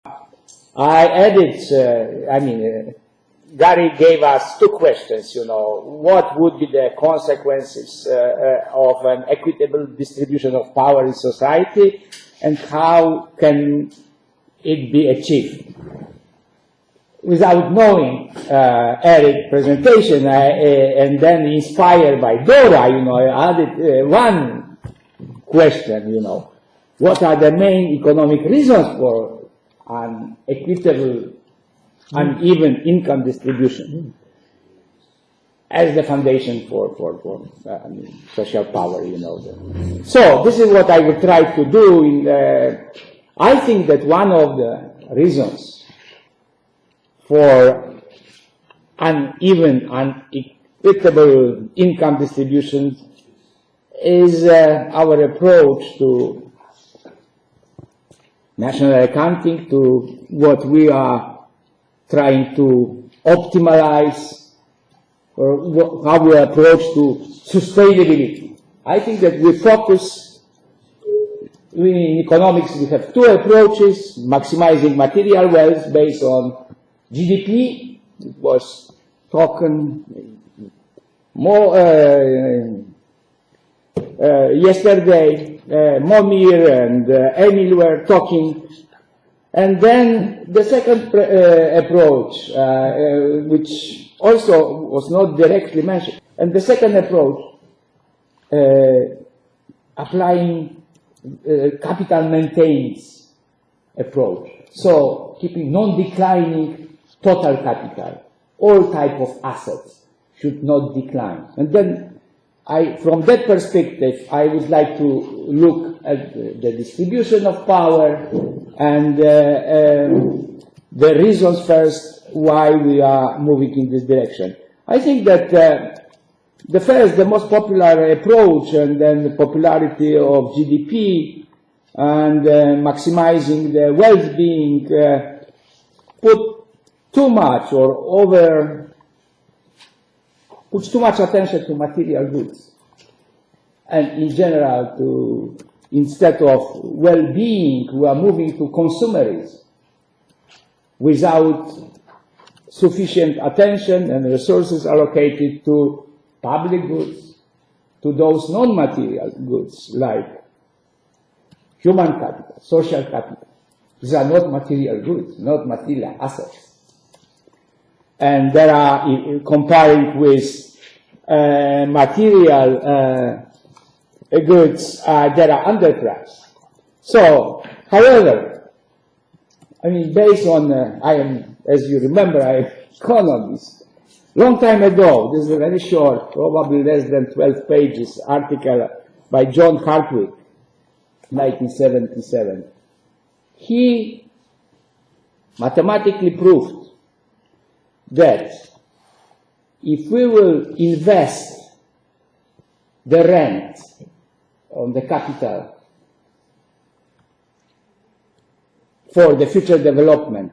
I added, Gary gave us two questions, what would be the consequences of an equitable distribution of power in society, and how can it be achieved? Without knowing Eric's presentation, and then inspired by Dora, I added one question, what are the main economic reasons for an equitable, uneven income distribution as the foundation for social power, So this is what I will try to do. I think that one of the reasons for uneven, unequitable income distribution is our approach to national accounting, to what we are trying to optimize, or how we approach to sustainability. I think that we focus, in economics we have two approaches: maximizing material wealth based on GDP, it was talking more yesterday, Momir and Emil were talking. And then the second approach, which also was not directly mentioned, and the second approach, applying capital maintenance approach. So keeping non-declining total capital, all type of assets should not decline. And then from that perspective, I would like to look at the distribution of power and the reasons first why we are moving in this direction. I think that the most popular approach, and then the popularity of GDP and maximizing the well-being put too much or puts too much attention to material goods, and in general, instead of well-being, we are moving to consumerism without sufficient attention and resources allocated to public goods, to those non-material goods like human capital, social capital. These are not material goods, not material assets. And there are, comparing with material goods, there are underpriced. So, however, based on, as you remember, I am an economist. Long time ago, this is a very short, probably less than 12 pages article by John Hartwig, 1977. He mathematically proved that if we will invest the rent on the capital for the future development,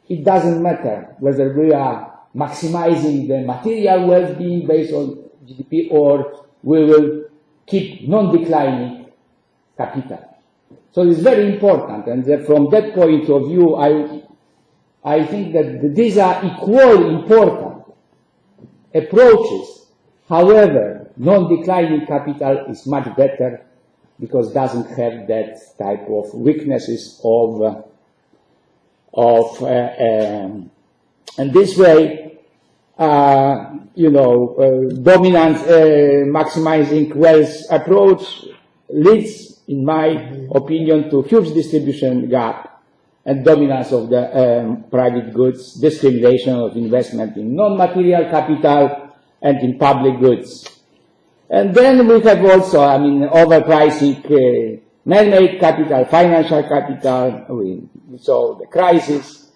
it doesn't matter whether we are maximizing the material well-being based on GDP or we will keep non-declining capital. So it's very important, and from that point of view, I think that these are equally important approaches. However, non-declining capital is much better because it doesn't have that type of weaknesses and this way, dominant maximizing wealth approach leads, in my opinion, to huge distribution gap and dominance of the private goods, discrimination of investment in non-material capital and in public goods. And then we have also, overpricing man-made capital, financial capital. We saw the crisis,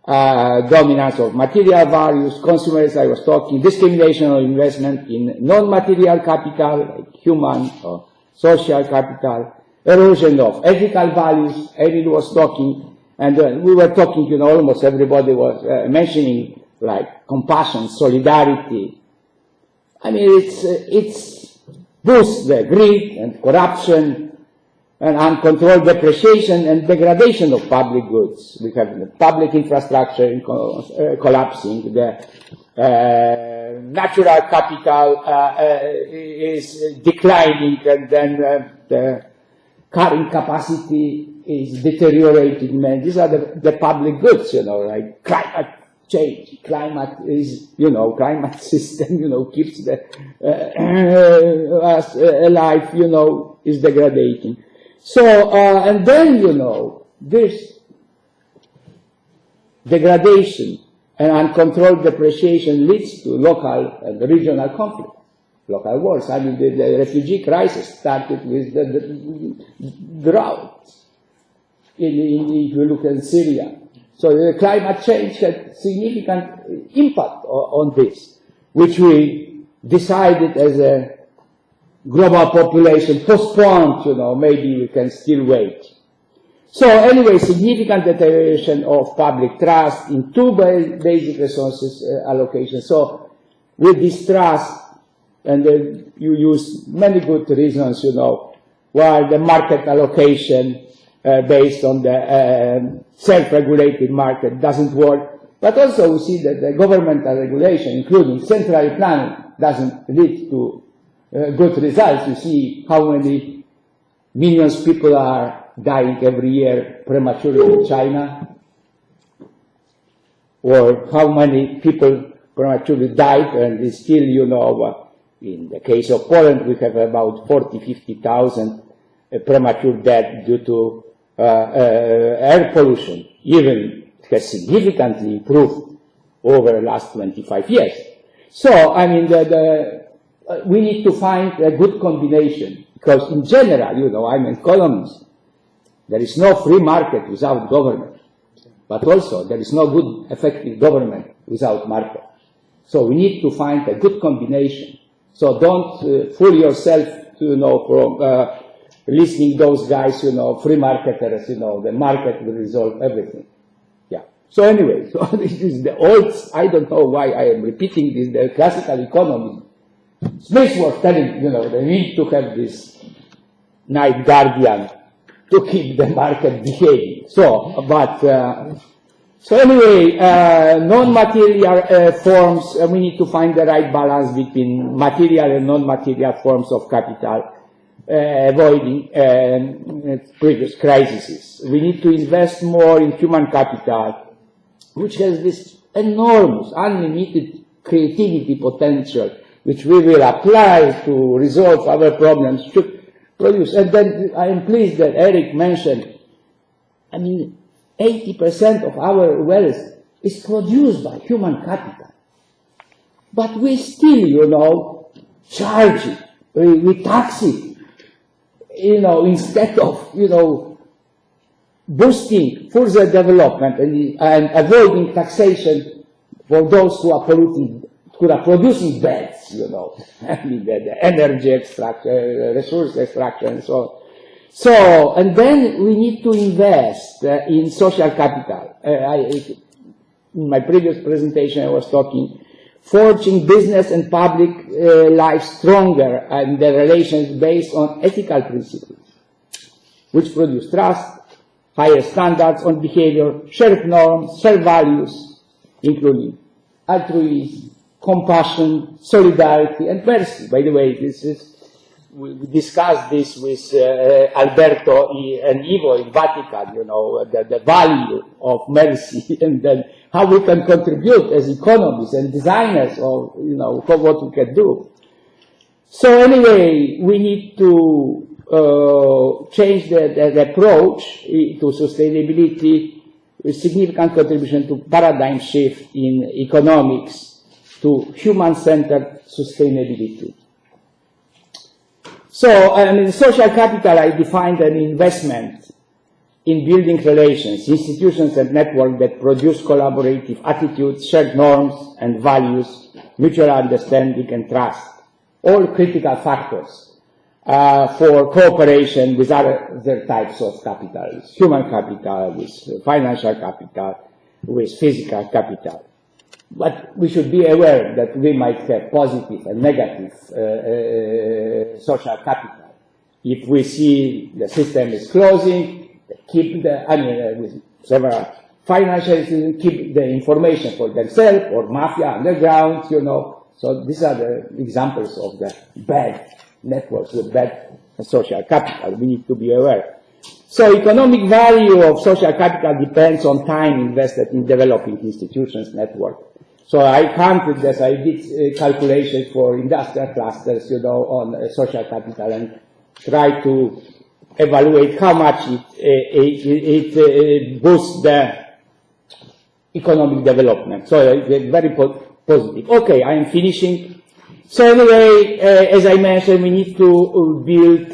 dominance of material values, consumers, I was talking, discrimination of investment in non-material capital, like human or social capital, erosion of ethical values. Emil was talking. And we were talking, almost everybody was mentioning, like, compassion, solidarity. It's boosts the greed and corruption and uncontrolled depreciation and degradation of public goods. We have the public infrastructure collapsing, the natural capital is declining, and then the carrying capacity is deteriorating. Man, these are the public goods, like climate change. Climate is, climate system, keeps us alive, is degrading. So, and then, this degradation and uncontrolled depreciation leads to local and regional conflict, local wars. I mean, the refugee crisis started with the drought if you look at Syria. So the climate change had significant impact on this, which we decided as a global population postponed, maybe we can still wait. So anyway, significant deterioration of public trust in two basic resources allocation. So with this trust, and you use many good reasons, why the market allocation based on the self-regulated market doesn't work. But also we see that the governmental regulation, including central planning, doesn't lead to good results. You see how many millions of people are dying every year prematurely in China, or how many people prematurely died, and it's still, in the case of Poland, we have about 50,000 premature death due to air pollution. Even it has significantly improved over the last 25 years. So, I mean, we need to find a good combination, because in general, I'm an economist. There is no free market without government, but also there is no good, effective government without market. So we need to find a good combination. So don't fool yourself, from listening those guys, free marketers, the market will resolve everything. Yeah. So anyway, so this is the old, I don't know why I am repeating this, the classical economy. Smith was telling, they need to have this night guardian to keep the market behaving. So, but, so anyway, non-material forms, we need to find the right balance between material and non-material forms of capital, avoiding previous crises. We need to invest more in human capital, which has this enormous, unlimited creativity potential, which we will apply to resolve our problems, to produce. And then I am pleased that Eric mentioned, 80% of our wealth is produced by human capital. But we still, charge it, we tax it, instead of, boosting further development and avoiding taxation for those who are polluting, who are producing beds, the energy extraction, resource extraction, and so on. So, and then we need to invest in social capital. In my previous presentation, I was talking forging business and public life stronger and the relations based on ethical principles, which produce trust, higher standards on behavior, shared norms, shared values, including altruism, compassion, solidarity, and mercy. By the way, we discussed this with Alberto and Ivo in Vatican, the value of mercy and then how we can contribute as economists and designers of, for what we can do. So anyway, we need to change the approach to sustainability with significant contribution to paradigm shift in economics to human-centered sustainability. So, in social capital, I defined an investment in building relations, institutions and networks that produce collaborative attitudes, shared norms and values, mutual understanding and trust, all critical factors for cooperation with other types of capital, with human capital, with financial capital, with physical capital. But we should be aware that we might have positive and negative social capital. If we see the system is closing, keep with several financial institutions keep the information for themselves, or mafia underground, So these are the examples of the bad networks, the bad social capital. We need to be aware. So economic value of social capital depends on time invested in developing institutions network. So I counted this, I did calculations for industrial clusters, on social capital, and try to evaluate how much it boosts the economic development. So it's very positive. Okay, I am finishing. So anyway, as I mentioned, we need to build,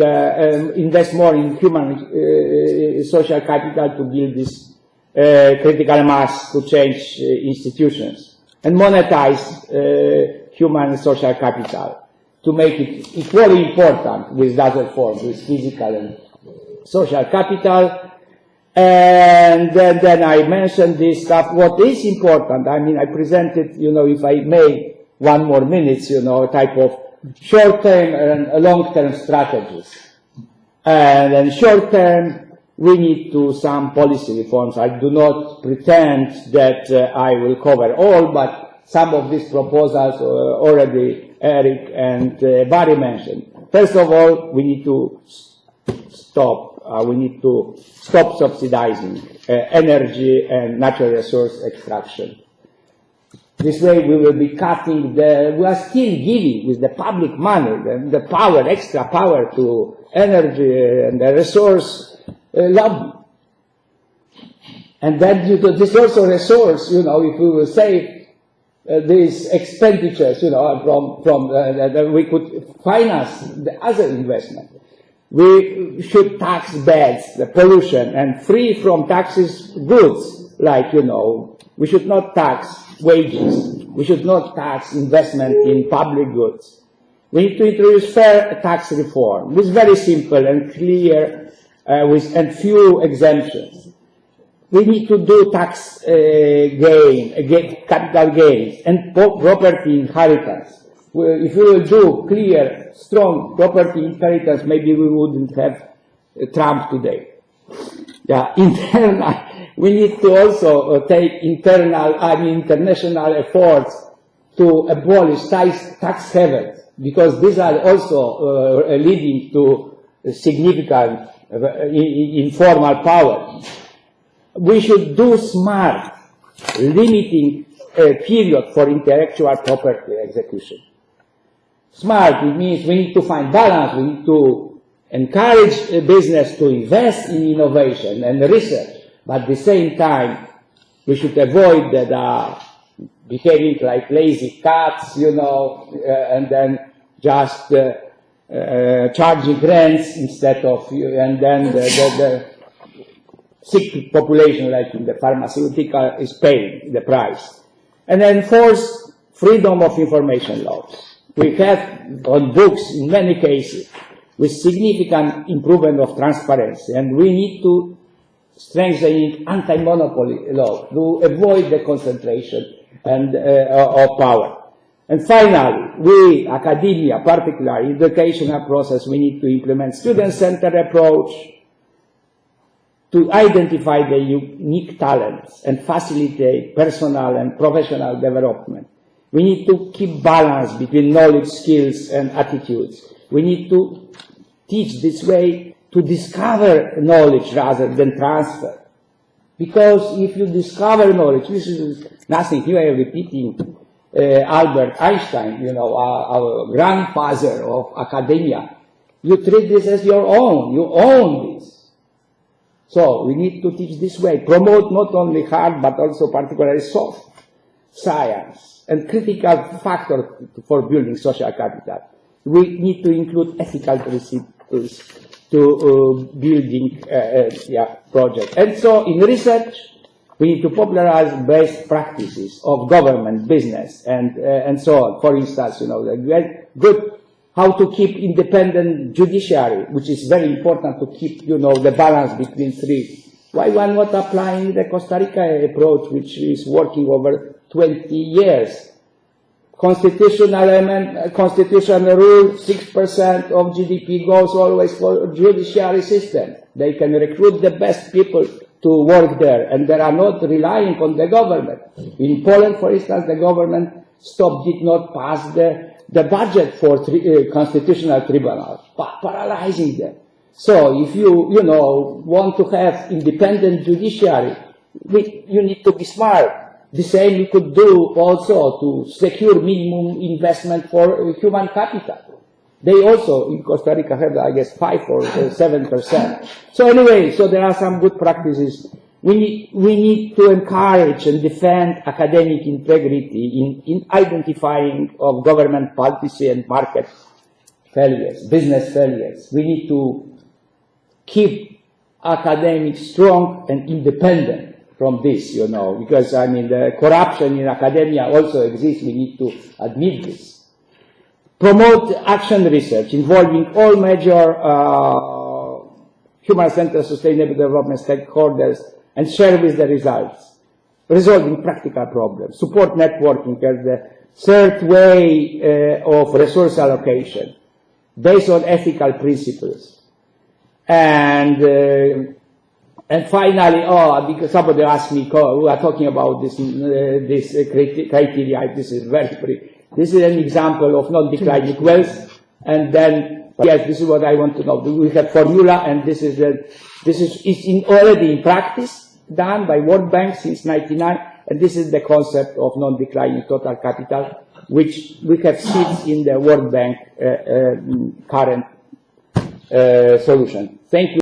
invest more in human social capital to build this critical mass to change institutions, and monetize human social capital to make it equally important with other forms, with physical and social capital. And then I mentioned this stuff. What is important, I presented, if I may, 1 more minute, type of short-term and long-term strategies. And then short-term, we need to some policy reforms. I do not pretend that I will cover all, but some of these proposals already Eric and Barry mentioned. First of all, we need to stop subsidizing energy and natural resource extraction. This way we will be cutting we are still giving with the public money, the power, extra power to energy and the resource lobby. And then due to this also resource, if we will save these expenditures, we could finance the other investment. We should tax beds, the pollution, and free from taxes goods, like, we should not tax wages. We should not tax investment in public goods. We need to introduce fair tax reform. This is very simple and clear, and few exemptions. We need to do tax capital gains, and property inheritance. If we will do clear, strong property inheritance, maybe we wouldn't have Trump today. Yeah, we need to also take international efforts to abolish tax havens, because these are also leading to significant informal power. We should do smart, limiting a period for intellectual property execution. Smart, it means we need to find balance, we need to encourage business to invest in innovation and research, but at the same time, we should avoid that behaving like lazy cats, and then just charging rents instead of, and then the sick population, like in the pharmaceutical, is paying the price. And then fourth, freedom of information laws. We have on books in many cases with significant improvement of transparency, and we need to strengthen anti-monopoly law to avoid the concentration and of power. And finally, we, academia, particularly educational process, we need to implement student-centered approach to identify the unique talents and facilitate personal and professional development. We need to keep balance between knowledge, skills, and attitudes. We need to teach this way to discover knowledge rather than transfer. Because if you discover knowledge, this is nothing here I am repeating Albert Einstein, our grandfather of academia. You treat this as your own. You own this. So we need to teach this way. Promote not only hard, but also particularly soft science and critical factor for building social capital. We need to include ethical principles to building project. And so in research, we need to popularize best practices of government, business, and so on. For instance, good how to keep independent judiciary, which is very important to keep, the balance between three. Why one not applying the Costa Rica approach, which is working over 20 years? constitutional rule, 6% of GDP goes always for judiciary system. They can recruit the best people to work there, and they are not relying on the government. In Poland, for instance, the government did not pass the budget for constitutional tribunals, paralyzing them. So if you want to have independent judiciary, you need to be smart. The same you could do also to secure minimum investment for human capital. They also, in Costa Rica, have, I guess, 5 or 7%. So anyway, so there are some good practices. We need to encourage and defend academic integrity in identifying of government policy and market failures, business failures. We need to keep academics strong and independent from this, because, I mean, the corruption in academia also exists. We need to admit this. Promote action research involving all major human-centered sustainable development stakeholders and share with the results, resolving practical problems. Support networking as the third way of resource allocation based on ethical principles. And finally, because somebody asked me, we are talking about this criteria. This is very brief. This is an example of non-declining wealth. And then, yes, this is what I want to know. We have formula, and it's already in practice, done by World Bank since '99, and this is the concept of non-declining total capital, which we have seen in the World Bank current solution. Thank you.